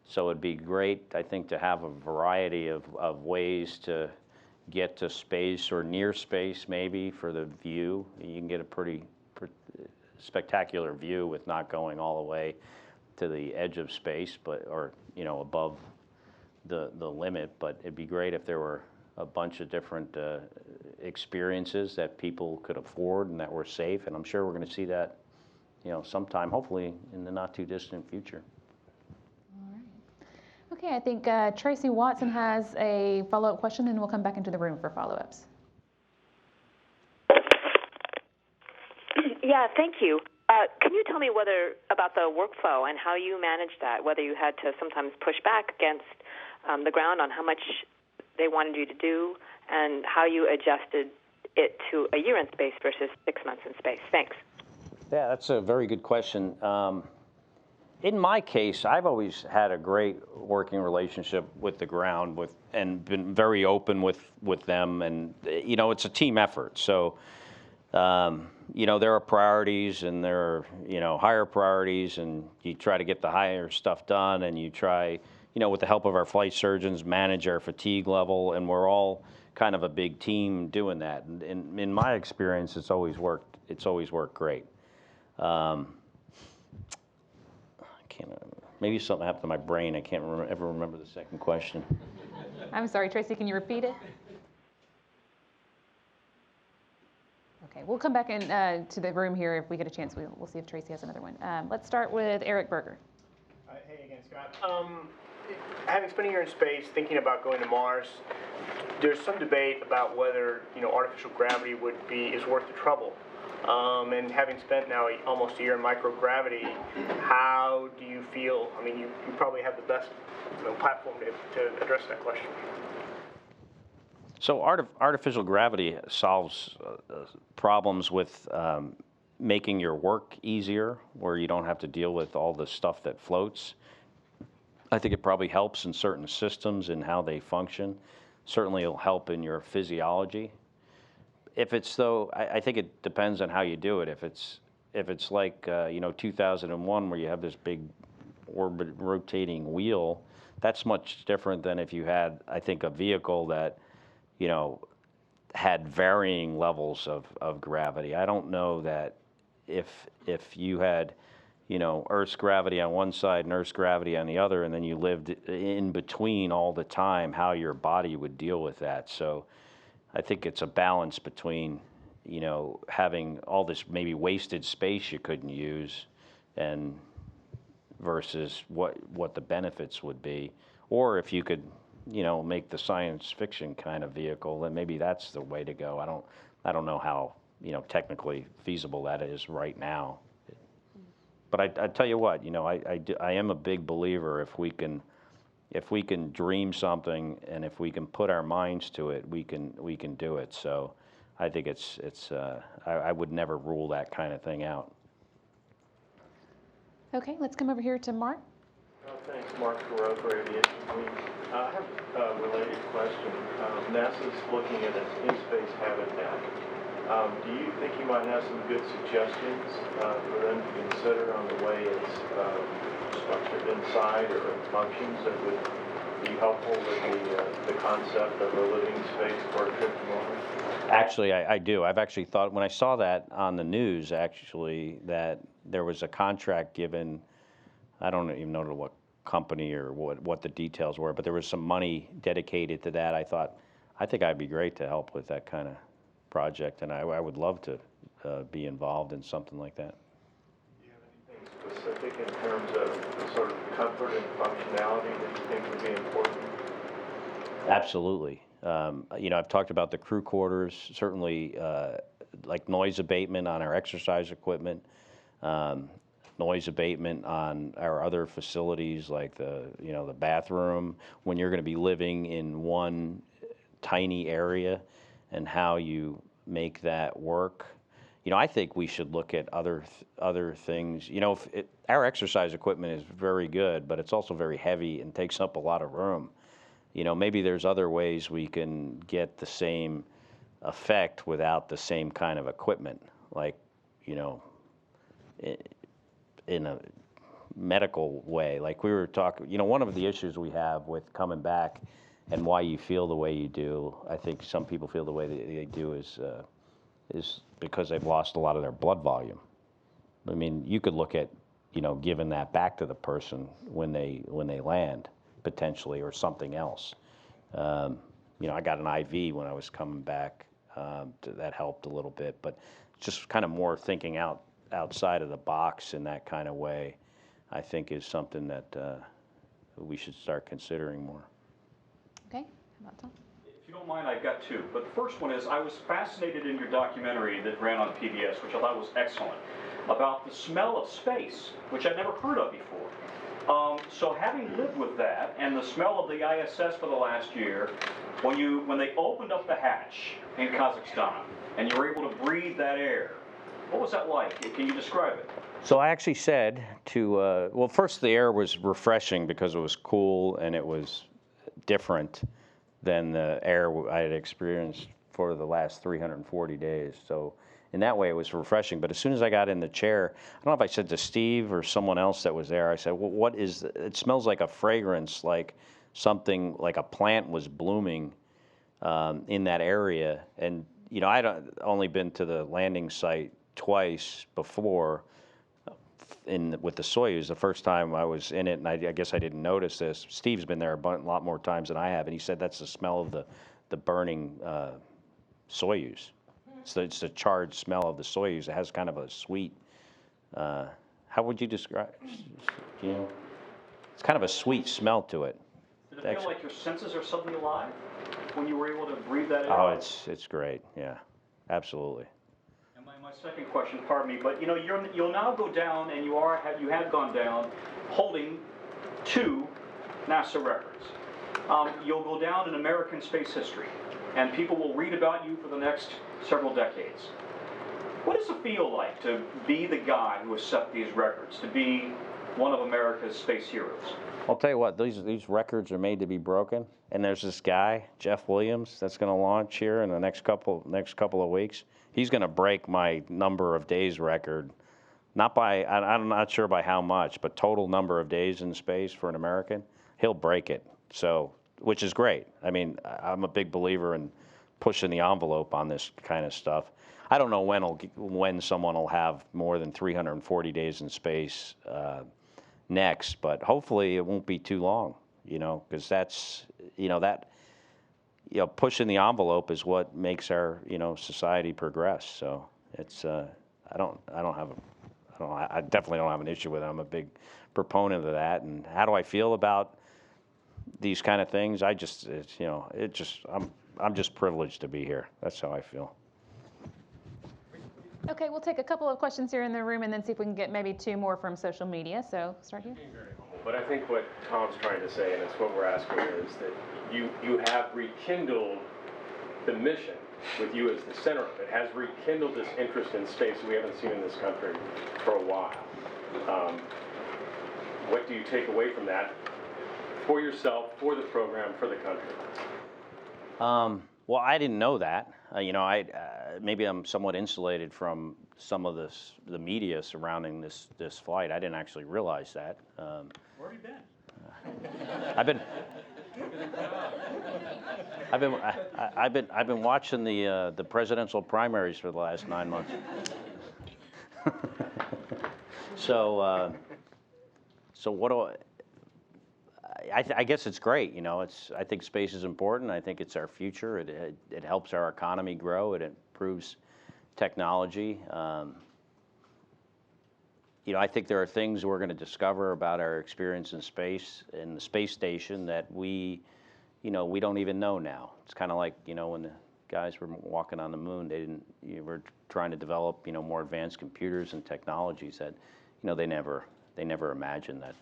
So it'd be great, I think, to have a variety of ways to get to space or near space, maybe, for the view. You can get a pretty spectacular view with not going all the way to the edge of space, or above the limit. But it'd be great if there were a bunch of different experiences that people could afford and that were safe. And I'm sure we're going to see that, sometime, hopefully, in the not too distant future. Okay, I think Tracy Watson has a follow-up question, and we'll come back into the room for follow-ups. Yeah, thank you. Can you tell me about the workflow and how you managed that, whether you had to sometimes push back against the ground on how much they wanted you to do, and how you adjusted it to a year in space versus 6 months in space? Thanks. Yeah, that's a very good question. In my case, I've always had a great working relationship with the ground, and been very open with them, and it's a team effort. So, there are priorities, and there are higher priorities, and you try to get the higher stuff done, and you try, with the help of our flight surgeons, manage our fatigue level, and we're all kind of a big team doing that. And in my experience, it's always worked. It's always worked great. Maybe something happened to my brain. I can't ever remember the second question. I'm sorry, Tracy, can you repeat it? Okay, we'll come back in to the room here if we get a chance. We'll see if Tracy has another one. Let's start with Eric Berger. Hey again, Scott. Having spent a year in space, thinking about going to Mars, there's some debate about whether artificial gravity is worth the trouble. And having spent now almost a year in microgravity, how do you feel? I mean, you probably have the best platform to address that question. So artificial gravity solves problems with making your work easier, where you don't have to deal with all the stuff that floats. I think it probably helps in certain systems and how they function. Certainly it'll help in your physiology. If it's though, I think it depends on how you do it. If it's like 2001, where you have this big rotating wheel, that's much different than if you had, I think, a vehicle that had varying levels of gravity. I don't know that if you had Earth's gravity on one side and Earth's gravity on the other, and then you lived in between all the time, how your body would deal with that. So I think it's a balance between, having all this maybe wasted space you couldn't use, and versus what the benefits would be. Or if you could, make the science fiction kind of vehicle, then maybe that's the way to go. I don't know how, technically feasible that is right now. But I tell you what, I am a big believer if we can dream something, and if we can put our minds to it, we can do it. So I think I would never rule that kind of thing out. Okay, let's come over here to Mark. Thanks, Mark Carruth, Aviation Week. I have a related question. NASA's looking at an in-space habitat. Do you think you might have some good suggestions for them to consider on the way it's structured inside or functions that would be helpful with the concept of a living space for a trip to Mars? Actually, I do. I've actually thought, when I saw that on the news, actually, that there was a contract given, I don't even know to what company or what the details were, but there was some money dedicated to that. I think I'd be great to help with that kind of project, and I would love to be involved in something like that. Do you have anything specific in terms of the sort of comfort and functionality that you think would be important? Absolutely. I've talked about the crew quarters, certainly like noise abatement on our exercise equipment, noise abatement on our other facilities like the bathroom, when you're going to be living in one tiny area, and how you make that work. I think we should look at other things. Our exercise equipment is very good, but it's also very heavy and takes up a lot of room. Maybe there's other ways we can get the same effect without the same kind of equipment, like, in a medical way. Like we were talking, one of the issues we have with coming back and why you feel the way you do, I think some people feel the way they do is because they've lost a lot of their blood volume. I mean, you could look at, giving that back to the person when they land, potentially, or something else. I got an IV when I was coming back. That helped a little bit, but just kind of more thinking outside of the box in that kind of way, I think is something that we should start considering more. Okay, how about Tom? If you don't mind, I've got two. But the first one is, I was fascinated in your documentary that ran on PBS, which I thought was excellent, about the smell of space, which I'd never heard of before. So having lived with that and the smell of the ISS for the last year, when they opened up the hatch in Kazakhstan and you were able to breathe that air, What was that like? Can you describe it? So I actually said to, well, first the air was refreshing because it was cool and it was different than the air I had experienced for the last 340 days. So in that way it was refreshing. But as soon as I got in the chair, I don't know if I said to Steve or someone else that was there, I said, well, what is, it smells like a fragrance, like something, like a plant was blooming in that area. And, you know, I'd only been to the landing site twice before with the Soyuz. The first time I was in it, and I guess I didn't notice this. Steve's been there a lot more times than I have, and he said that's the smell of the burning Soyuz. It's the charred smell of the Soyuz. It has kind of a sweet, how would you describe it? You know, it's kind of a sweet smell to it. Did it feel like your senses are suddenly alive when you were able to breathe that air? Oh, it's great. Yeah, absolutely. My second question, pardon me, but you know, you'll now go down, and you have gone down, holding 2 NASA records. You'll go down in American space history, and people will read about you for the next several decades. What does it feel like to be the guy who has set these records, to be one of America's space heroes? I'll tell you what, these records are made to be broken, and there's this guy, Jeff Williams, that's going to launch here in the next couple of weeks. He's going to break my number of days record, not by, I'm not sure by how much, but total number of days in space for an American. He'll break it, so, which is great. I mean, I'm a big believer in pushing the envelope on this kind of stuff. I don't know when someone will have more than 340 days in space next, but hopefully it won't be too long, you know, because that's, pushing the envelope is what makes our, society progress. So it's, I definitely don't have an issue with it. I'm a big proponent of that. And how do I feel about these kind of things? I'm just privileged to be here. That's how I feel. Okay, we'll take a couple of questions here in the room and then see if we can get maybe 2 more from social media. So start here. But I think what Tom's trying to say, and it's what we're asking, is that you have rekindled the mission with you as the center of it, has rekindled this interest in space we haven't seen in this country for a while. What do you take away from that for yourself, for the program, for the country? Well, I didn't know that. Maybe I'm somewhat insulated from some of the media surrounding this flight. I didn't actually realize that. Where have you been? I've been watching the presidential primaries for the last 9 months. So what do I guess it's great. I think space is important. I think it's our future. It helps our economy grow. It improves technology. I think there are things we're going to discover about our experience in space, in the space station, that we don't even know now. It's kind of like, when the guys were walking on the moon, were trying to develop, more advanced computers and technologies that, they never imagined that,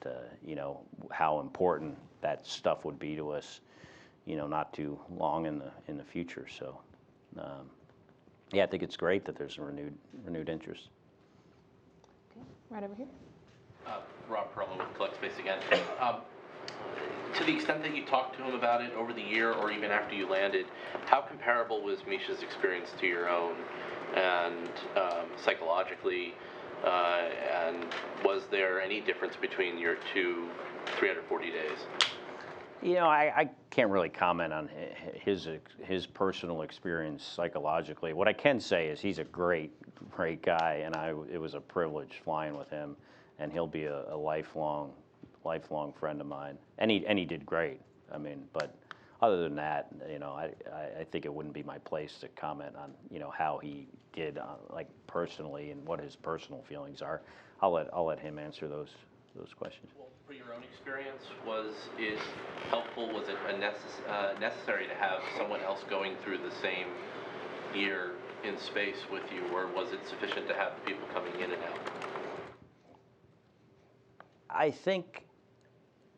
how important that stuff would be to us, not too long in the future. So, I think it's great that there's a renewed interest. Right over here. Rob Perlow with Collect Space again. To the extent that you talked to him about it over the year or even after you landed, how comparable was Misha's experience to your own, and psychologically, and was there any difference between your 340 days? I can't really comment on his personal experience psychologically. What I can say is he's a great guy, and it was a privilege flying with him, and he'll be a lifelong friend of mine. And he did great. I mean, but other than that, I think it wouldn't be my place to comment on how he did like personally and what his personal feelings are. I'll let him answer those questions. Well, for your own experience, was it helpful? Was it necessary to have someone else going through the same year in space with you, or was it sufficient to have people coming in and out? I think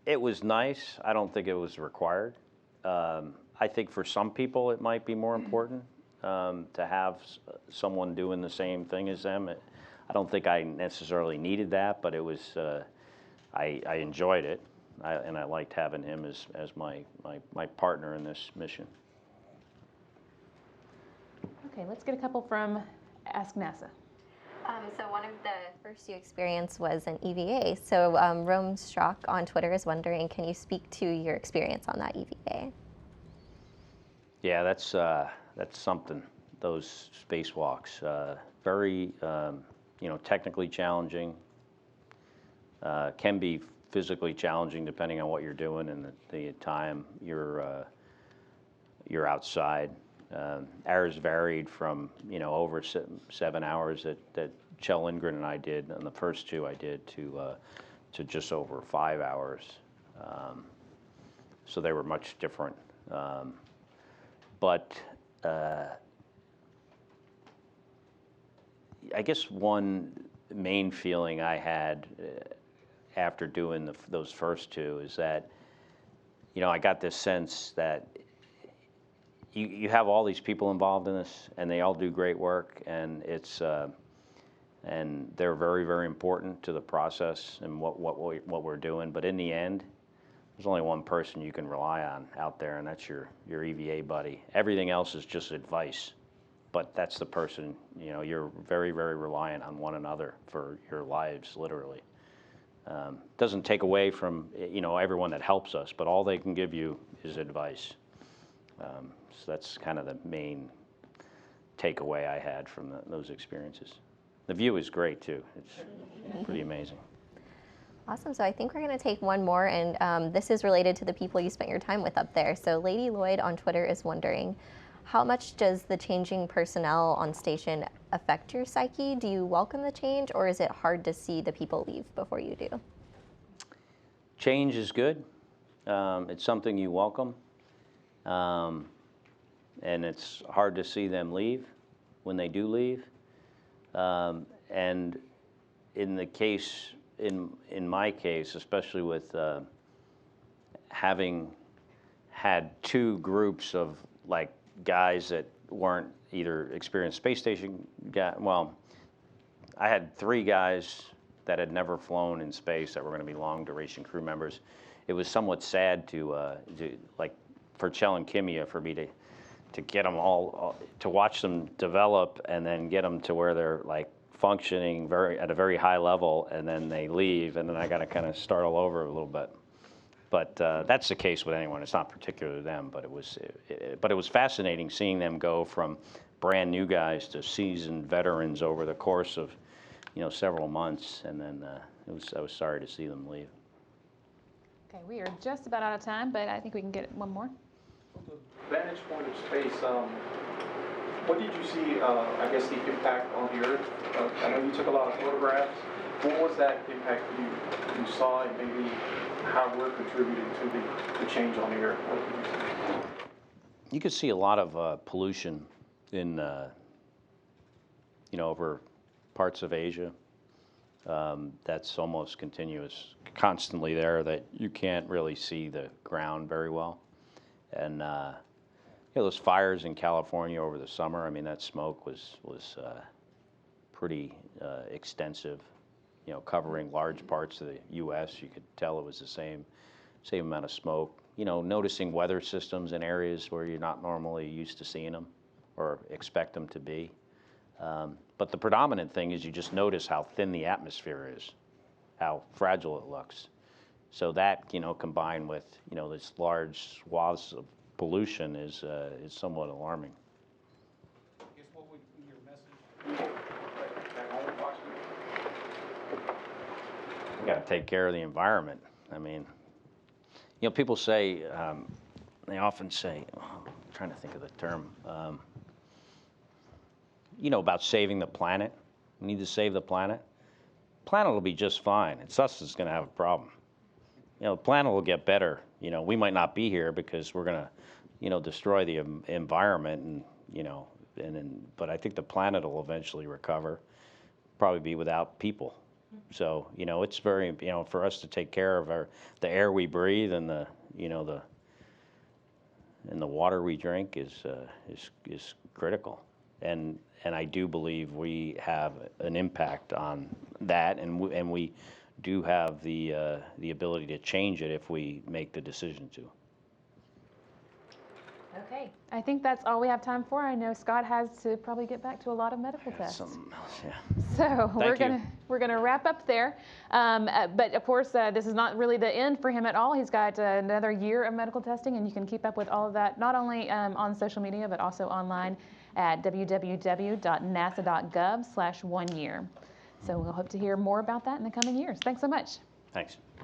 it was nice. I don't think it was required. I think for some people it might be more important to have someone doing the same thing as them. I don't think I necessarily needed that, but it was, I enjoyed it, and I liked having him as my partner in this mission. Okay, let's get a couple from Ask NASA. So one of the first you experienced was an EVA. So Rome Strock on Twitter is wondering, can you speak to your experience on that EVA? Yeah, that's something. Those spacewalks, very technically challenging. Can be physically challenging depending on what you're doing and the time you're outside. Ours varied from over 7 hours that Kjell Lindgren and I did, and the first two I did to just over 5 hours. So they were much different. But I guess one main feeling I had after doing those first two is that I got this sense that you have all these people involved in this, and they all do great work, and and they're very, very important to the process and what we're doing. But in the end, there's only one person you can rely on out there, and that's your EVA buddy. Everything else is just advice, but that's the person. You're very, very reliant on one another for your lives, literally. Doesn't take away from everyone that helps us, but all they can give you is advice. So that's kind of the main takeaway I had from those experiences. The view is great too. It's pretty amazing. Awesome. So I think we're going to take one more, and this is related to the people you spent your time with up there. So Lady Lloyd on Twitter is wondering, how much does the changing personnel on station affect your psyche? Do you welcome the change, or is it hard to see the people leave before you do? Change is good. It's something you welcome. And it's hard to see them leave when they do leave. And in the case, in my case, especially with having had two groups of guys that weren't either experienced space station guys. Well, I had 3 guys that had never flown in space that were going to be long duration crew members. It was somewhat sad for Kjell and Kimia, for me to get them all, to watch them develop and then get them to where they're functioning at a very high level, and then they leave, and then I got to kind of start all over a little bit. But that's the case with anyone. It's not particular to them, but it was fascinating seeing them go from brand new guys to seasoned veterans over the course of several months, and then I was sorry to see them leave. Okay, we are just about out of time, but I think we can get one more. From the vantage point of space, what did you see, I guess, the impact on the Earth? I know you took a lot of photographs. What was that impact you saw, and maybe how we're contributing to the change on the Earth? What did you see? You could see a lot of pollution in, over parts of Asia. That's almost continuous, constantly there, that you can't really see the ground very well. And those fires in California over the summer, I mean, that smoke was pretty extensive, covering large parts of the U.S. You could tell it was the same amount of smoke. Noticing weather systems in areas where you're not normally used to seeing them or expect them to be. But the predominant thing is you just notice how thin the atmosphere is, how fragile it looks. So that, combined with, this large swaths of pollution is somewhat alarming. I guess what would be your message? You got to take care of the environment. I mean, people say, they often say, I'm trying to think of the term, about saving the planet. We need to save the planet. The planet will be just fine. It's us that's going to have a problem. The planet will get better. We might not be here because we're going to, destroy the environment, but I think the planet will eventually recover, probably be without people. So, it's very, for us to take care of the air we breathe and the water we drink is critical. and I do believe we have an impact on that, and we do have the ability to change it if we make the decision to. Okay, I think that's all we have time for. I know Scott has to probably get back to a lot of medical tests. So we're gonna wrap up there. But of course, this is not really the end for him at all. He's got another year of medical testing, and you can keep up with all of that not only on social media but also online at www.nasa.gov/1year. So we'll hope to hear more about that in the coming years. Thanks so much. Thanks.